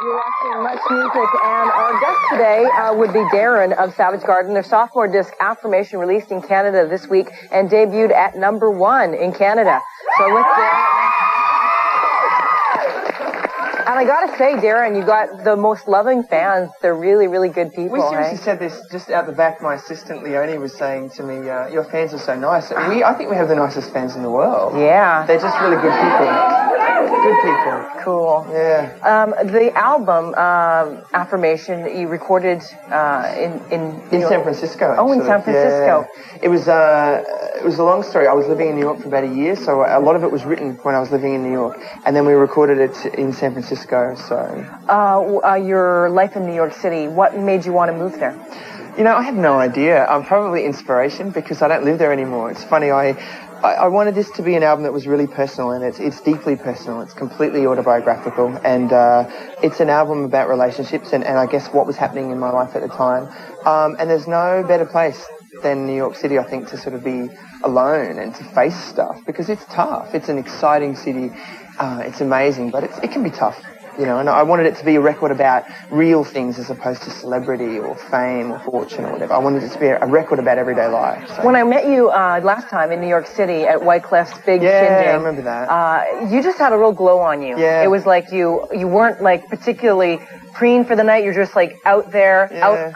You're watching Much Music, and our guest today would be Darren of Savage Garden. Their sophomore disc, Affirmation, released in Canada this week and debuted at #1 in Canada. So with that, and I gotta say, Darren, you got the most loving fans. They're really, really good people. We seriously said this just out the back. My assistant Leonie was saying to me, your fans are so nice. I think we have the nicest fans in the world. Yeah. They're just really good people. Good people. Cool. Yeah. The album, Affirmation, you recorded in San Francisco. Oh, in San Francisco. Yeah. It was a long story. I was living in New York for about a year, so a lot of it was written when I was living in New York, and then we recorded it in San Francisco. So. Your life in New York City, what made you want to move there? You know, I have no idea. Probably inspiration, because I don't live there anymore. It's funny, I wanted this to be an album that was really personal, and it's deeply personal. It's completely autobiographical, and it's an album about relationships and I guess what was happening in my life at the time. And there's no better place than New York City, I think, to sort of be alone and to face stuff, because it's tough. It's an exciting city. It's amazing, but it can be tough. You know, and I wanted it to be a record about real things as opposed to celebrity or fame or fortune or whatever. I wanted it to be a record about everyday life. So. When I met you last time in New York City at Wyclef's big shindig, I remember that. You just had a real glow on you. Yeah. It was like you weren't like particularly preen for the night. You're just like out there,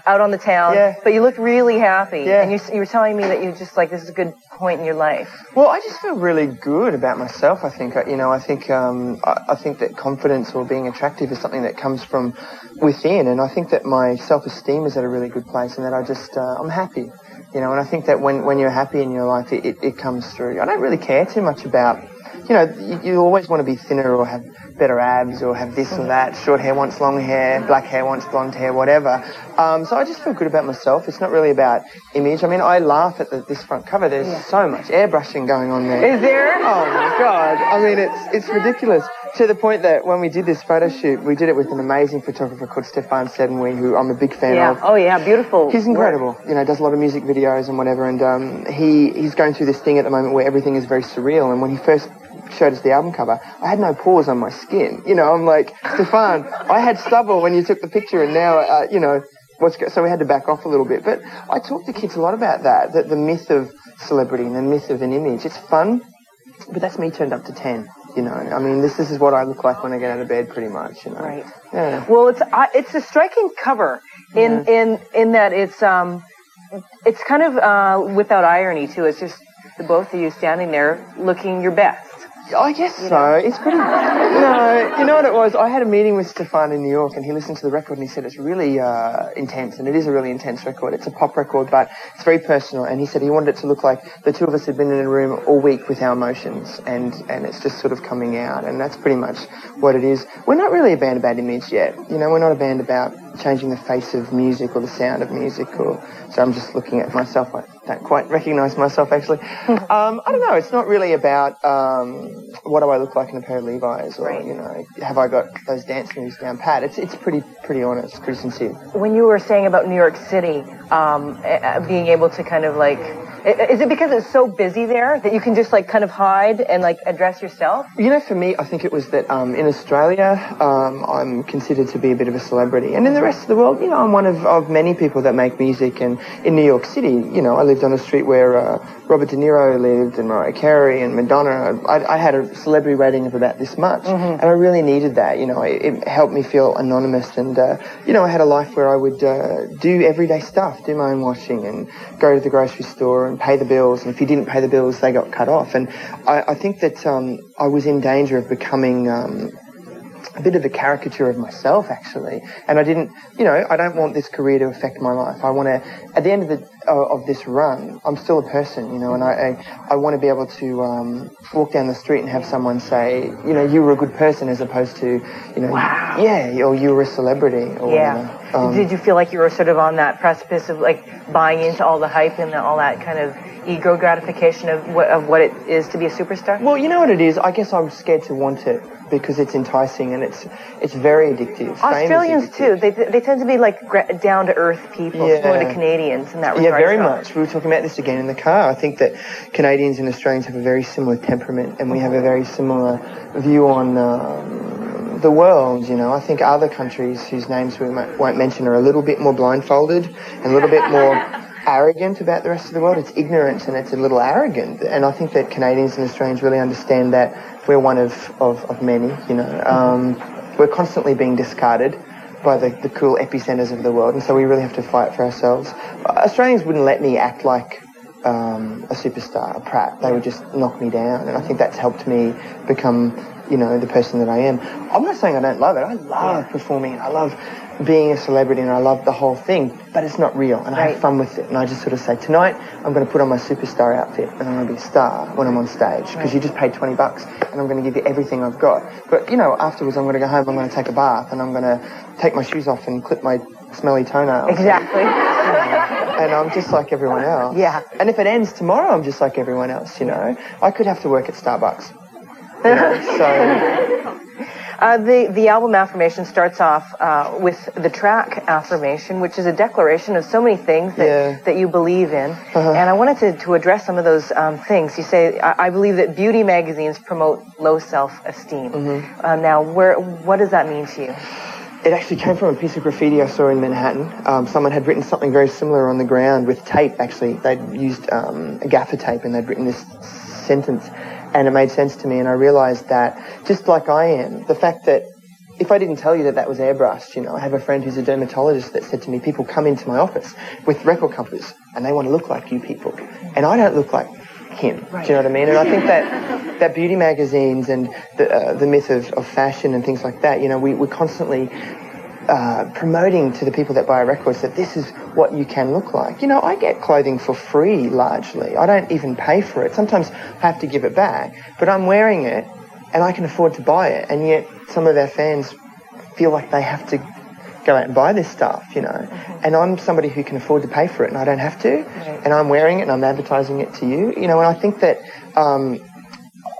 out on the town. Yeah. But you looked really happy. Yeah. And you were telling me that you just like, this is a good point in your life. Well, I just feel really good about myself. I think, I think that confidence or being attractive is something that comes from within, and I think that my self-esteem is at a really good place, and that I'm happy, and I think that when you're happy in your life, it comes through. I don't really care too much about, you always want to be thinner or have better abs or have this or that. Short hair wants long hair, black hair wants blonde hair, whatever. So I just feel good about myself. It's not really about image. I mean, I laugh at this front cover. There's so much airbrushing going on there. Is there? Oh my God. I mean, it's ridiculous. To the point that when we did this photo shoot, we did it with an amazing photographer called Stefan Seddenwe, who I'm a big fan of. Oh yeah, beautiful. He's incredible. Does a lot of music videos and whatever. And he's going through this thing at the moment where everything is very surreal. And when he first showed us the album cover, I had no pores on my skin. I'm like, Stefan, I had stubble when you took the picture, and now, so we had to back off a little bit. But I talk to kids a lot about that the myth of celebrity and the myth of an image. It's fun, but that's me turned up to 10. I mean, this is what I look like when I get out of bed, pretty much. Right. Yeah. Well, it's a striking cover in that it's kind of without irony too. It's just the both of you standing there looking your best. I guess so. It's pretty... No, you know what it was? I had a meeting with Stefan in New York, and he listened to the record, and he said it's really intense, and it is a really intense record. It's a pop record, but it's very personal, and he said he wanted it to look like the two of us had been in a room all week with our emotions, and it's just sort of coming out, and that's pretty much what it is. We're not really a band about image yet. We're not a band about changing the face of music or the sound of music, so I'm just looking at myself. I don't quite recognize myself, actually. I don't know. It's not really about what do I look like in a pair of Levi's, or have I got those dance moves down pat. It's pretty honest, pretty sincere. When you were saying about New York City, being able to kind of like, is it because it's so busy there that you can just like kind of hide and like address yourself? For me, I think it was that in Australia, I'm considered to be a bit of a celebrity, and in the rest of the world, I'm one of many people that make music. And in New York City, I lived on a street where Robert De Niro lived, and Mariah Carey and Madonna. I had a celebrity rating of about this much, and I really needed that. It helped me feel anonymous, and I had a life where I would do everyday stuff, do my own washing, and go to the grocery store and pay the bills. And if you didn't pay the bills, they got cut off. And I think that I was in danger of becoming a bit of a caricature of myself, actually. And I didn't, I don't want this career to affect my life. I want to, at the end of this run, I'm still a person, and I want to be able to walk down the street and have someone say, you were a good person, as opposed to, wow. Or you were a celebrity, or whatever. Did you feel like you were sort of on that precipice of like buying into all the hype and all that kind of ego gratification of what it is to be a superstar? Well, you know what it is? I guess I'm scared to want it, because it's enticing and it's very addictive. Australians too, they tend to be like down to earth people, similar to Canadians in that regard. Yeah, very much. We were talking about this again in the car. I think that Canadians and Australians have a very similar temperament, and we have a very similar view on the world, you know. I think other countries whose names we won't mention are a little bit more blindfolded and a little bit more arrogant about the rest of the world. It's ignorant and it's a little arrogant. And I think that Canadians and Australians really understand that we're one of many, you know. We're constantly being discarded by the cool epicenters of the world, and so we really have to fight for ourselves. Australians wouldn't let me act like a superstar, a prat. They would just knock me down, and I think that's helped me become, you know, the person that I am. I'm not saying I don't love it. I love performing, and I love being a celebrity, and I love the whole thing, but it's not real, and I have fun with it. And I just sort of say, tonight I'm going to put on my superstar outfit and I'm going to be a star when I'm on stage, because you just paid $20 and I'm going to give you everything I've got. But, you know, afterwards I'm going to go home, I'm going to take a bath, and I'm going to take my shoes off and clip my smelly toenails. Exactly. And I'm just like everyone else. Yeah. And if it ends tomorrow, I'm just like everyone else, you know. I could have to work at Starbucks. You know, so... The album Affirmation starts off with the track Affirmation, which is a declaration of so many things that you believe in. And I wanted to address some of those things. You say, I believe that beauty magazines promote low self-esteem. Now, what does that mean to you? It actually came from a piece of graffiti I saw in Manhattan. Someone had written something very similar on the ground with tape, actually. They'd used a gaffer tape, and they'd written this sentence. And it made sense to me, and I realised that, just like I am, the fact that if I didn't tell you that that was airbrushed, you know, I have a friend who's a dermatologist that said to me, people come into my office with record covers and they want to look like you people, and I don't look like him. Do you know what I mean? And I think that beauty magazines and the myth of fashion and things like that, you know, we're constantly promoting to the people that buy records that this is what you can look like. You know, I get clothing for free largely. I don't even pay for it. Sometimes I have to give it back, but I'm wearing it and I can afford to buy it, and yet some of our fans feel like they have to go out and buy this stuff, you know. And I'm somebody who can afford to pay for it and I don't have to, and I'm wearing it and I'm advertising it to you, you know. And I think that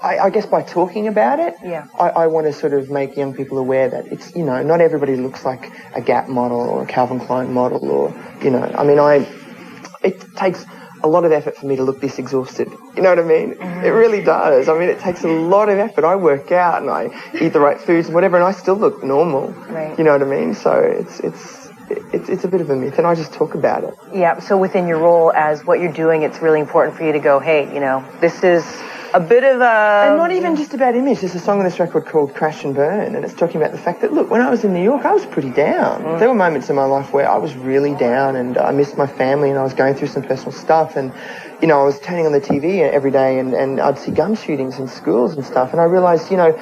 I guess by talking about it, I want to sort of make young people aware that it's, you know, not everybody looks like a Gap model or a Calvin Klein model, or, you know, I mean, it takes a lot of effort for me to look this exhausted. You know what I mean? It really does. I mean, it takes a lot of effort. I work out and I eat the right foods and whatever, and I still look normal. You know what I mean? So it's a bit of a myth, and I just talk about it. Yeah. So within your role as what you're doing, it's really important for you to go, hey, you know, this is a bit of a... And not even just about image. There's a song on this record called Crash and Burn, and it's talking about the fact that, look, when I was in New York, I was pretty down. There were moments in my life where I was really down, and I missed my family, and I was going through some personal stuff, and, you know, I was turning on the TV every day, and I'd see gun shootings in schools and stuff, and I realised, you know,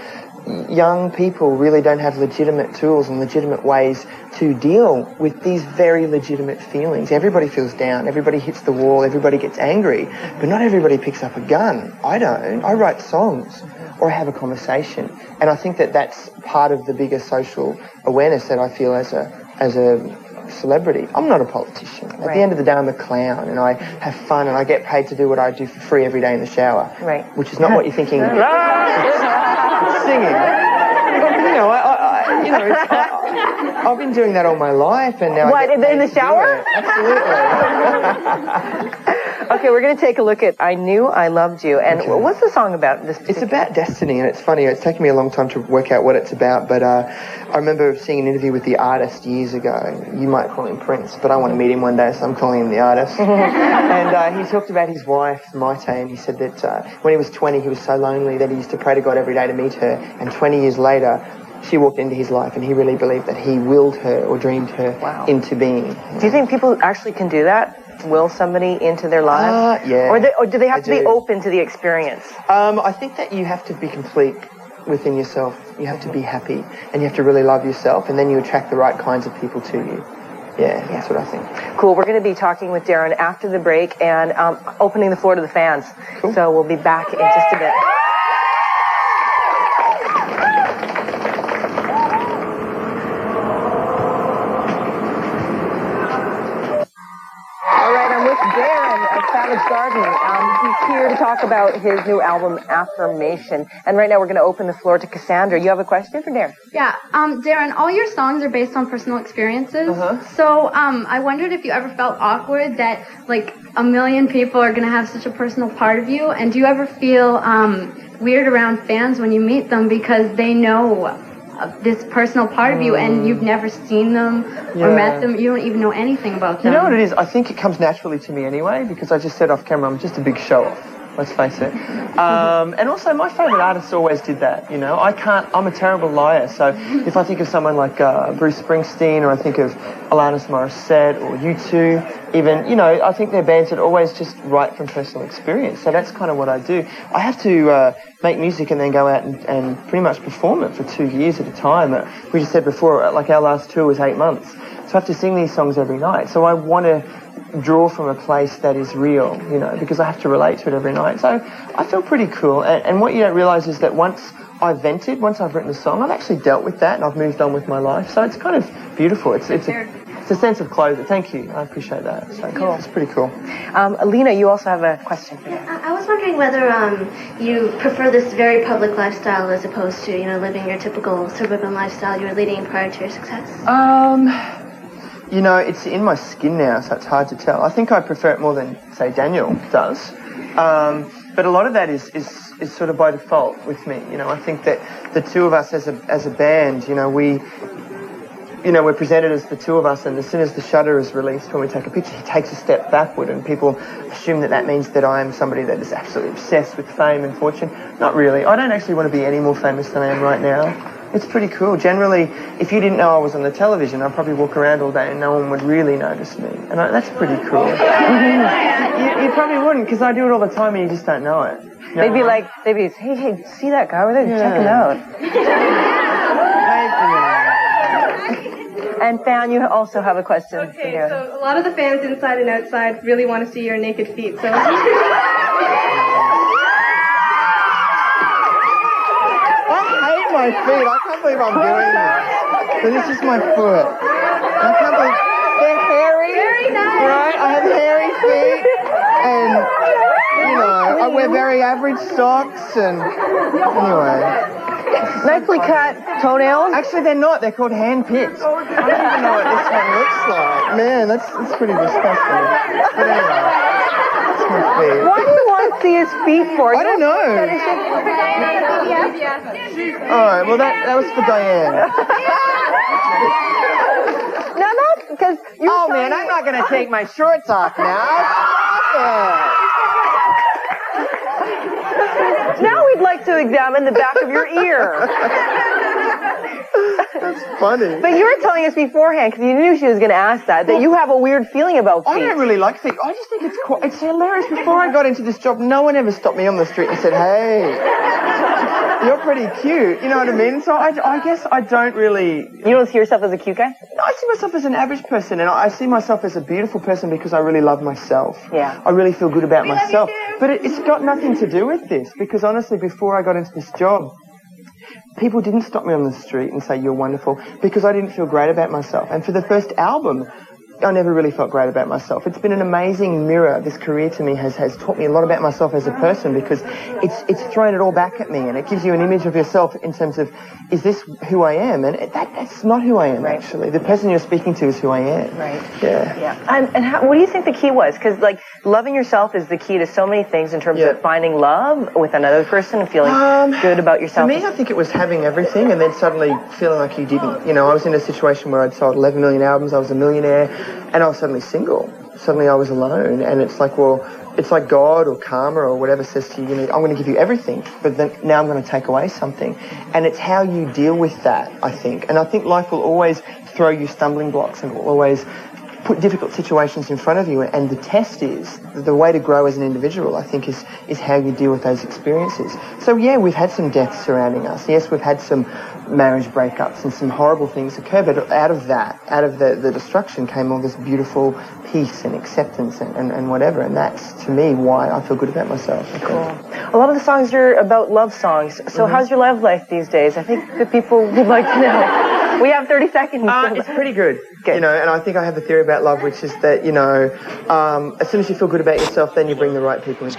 young people really don't have legitimate tools and legitimate ways to deal with these very legitimate feelings. Everybody feels down, everybody hits the wall, everybody gets angry, but not everybody picks up a gun. I don't. I write songs or I have a conversation, and I think that that's part of the bigger social awareness that I feel as a celebrity. I'm not a politician. At the end of the day, I'm a clown, and I have fun, and I get paid to do what I do for free every day in the shower, which is not what you're thinking. It's singing. You know, I've been doing that all my life, and now in the shower? Absolutely. Okay, we're going to take a look at I Knew I Loved You. And what's the song about? It's about destiny, and it's funny. It's taken me a long time to work out what it's about, but I remember seeing an interview with the artist years ago. You might call him Prince, but I want to meet him one day, so I'm calling him the artist. And he talked about his wife, Maite, and he said that when he was 20, he was so lonely that he used to pray to God every day to meet her, and 20 years later, she walked into his life, and he really believed that he willed her or dreamed her into being. Do you think people actually can do that? Will somebody into their lives? Yeah. Or do they have to be open to the experience? I think that you have to be complete within yourself. You have to be happy, and you have to really love yourself, and then you attract the right kinds of people to you. Yeah, that's what I think. Cool. We're going to be talking with Darren after the break and opening the floor to the fans. Cool. So we'll be back in just a bit. Garden. He's here to talk about his new album, Affirmation. And right now we're going to open the floor to Cassandra. You have a question for Darren? Yeah. Darren, all your songs are based on personal experiences. So I wondered if you ever felt awkward that, like, a million people are going to have such a personal part of you. And do you ever feel weird around fans when you meet them because they know this personal part of you, and you've never seen them or met them. You don't even know anything about them. You know what it is? I think it comes naturally to me anyway, because I just said off camera, I'm just a big show-off. Let's face it. And also, my favourite artists always did that, you know. I'm a terrible liar, so if I think of someone like Bruce Springsteen, or I think of Alanis Morissette, or U2, even, you know, I think they're bands that always just write from personal experience. So that's kind of what I do. I have to make music and then go out and pretty much perform it for 2 years at a time. We just said before, like our last tour was 8 months. So I have to sing these songs every night. So I want to draw from a place that is real, you know, because I have to relate to it every night. So I feel pretty cool. And what you don't realise is that once I've vented, once I've written a song, I've actually dealt with that and I've moved on with my life. So it's kind of beautiful. It's a sense of closure. Thank you. I appreciate that. So cool. It's pretty cool. Alina, you also have a question for me. I was wondering whether you prefer this very public lifestyle as opposed to, you know, living your typical suburban lifestyle you were leading prior to your success. You know, it's in my skin now, so it's hard to tell. I think I prefer it more than, say, Daniel does. But a lot of that is sort of by default with me. You know, I think that the two of us as a band, we're presented as the two of us, and as soon as the shutter is released, when we take a picture, he takes a step backward, and people assume that means that I am somebody that is absolutely obsessed with fame and fortune. Not really. I don't actually want to be any more famous than I am right now. It's pretty cool. Generally, if you didn't know I was on the television, I'd probably walk around all day and no one would really notice me. And that's pretty cool. You probably wouldn't, because I do it all the time and you just don't know it. They'd be like, hey, see that guy over there? Check him out. And Fan, you also have a question. Okay, so a lot of the fans inside and outside really want to see your naked feet. So. My feet. I can't believe I'm doing this. So this is my foot. I can't believe they're hairy. Very nice. Right? I have hairy feet, and I wear very average socks. And anyway, nicely cut toenails. Actually, they're not. They're called hand pits. I don't even know what this one looks like. Man, that's pretty disgusting. But anyway. Why do you want to see his feet for? I don't know. Alright, well that was for Diane. No, not because you. Oh man, I'm not going to take my shorts off now. Now we'd like to examine the back of your ear. That's funny. But you were telling us beforehand, because you knew she was going to ask that you have a weird feeling about feet. I don't really like feet. I just think it's hilarious. Before I got into this job, no one ever stopped me on the street and said, hey, you're pretty cute. You know what I mean? So I guess I don't really... You don't see yourself as a cute guy? No, I see myself as an average person, and I see myself as a beautiful person because I really love myself. Yeah. I really feel good about myself. But it's got nothing to do with this, because honestly, before I got into this job, people didn't stop me on the street and say, you're wonderful, because I didn't feel great about myself. And for the first album, I never really felt great about myself. It's been an amazing mirror. This career to me has taught me a lot about myself as a person, because it's thrown it all back at me, and it gives you an image of yourself in terms of, is this who I am? And that's not who I am, actually. The person you're speaking to is who I am. Right. Yeah. And what do you think the key was? Because, loving yourself is the key to so many things in terms of finding love with another person and feeling good about yourself. For me, I think it was having everything and then suddenly feeling like you didn't. I was in a situation where I'd sold 11 million albums, I was a millionaire, and I was suddenly single. Suddenly I was alone, and it's like, well, it's like God or karma or whatever says to you, I'm going to give you everything, but then now I'm going to take away something. And it's how you deal with that, I think. And I think life will always throw you stumbling blocks and will always put difficult situations in front of you, and the test is, the way to grow as an individual, I think, is how you deal with those experiences. So yeah, we've had some deaths surrounding us. Yes, we've had some marriage breakups and some horrible things occur, but out of the destruction came all this beautiful peace and acceptance and whatever, and that's, to me, why I feel good about myself. Cool. A lot of the songs are about love songs. So how's your love life these days? I think the people would like to know. We have 30 seconds. It's pretty good. And I think I have a theory about love, which is that, as soon as you feel good about yourself, then you bring the right people in.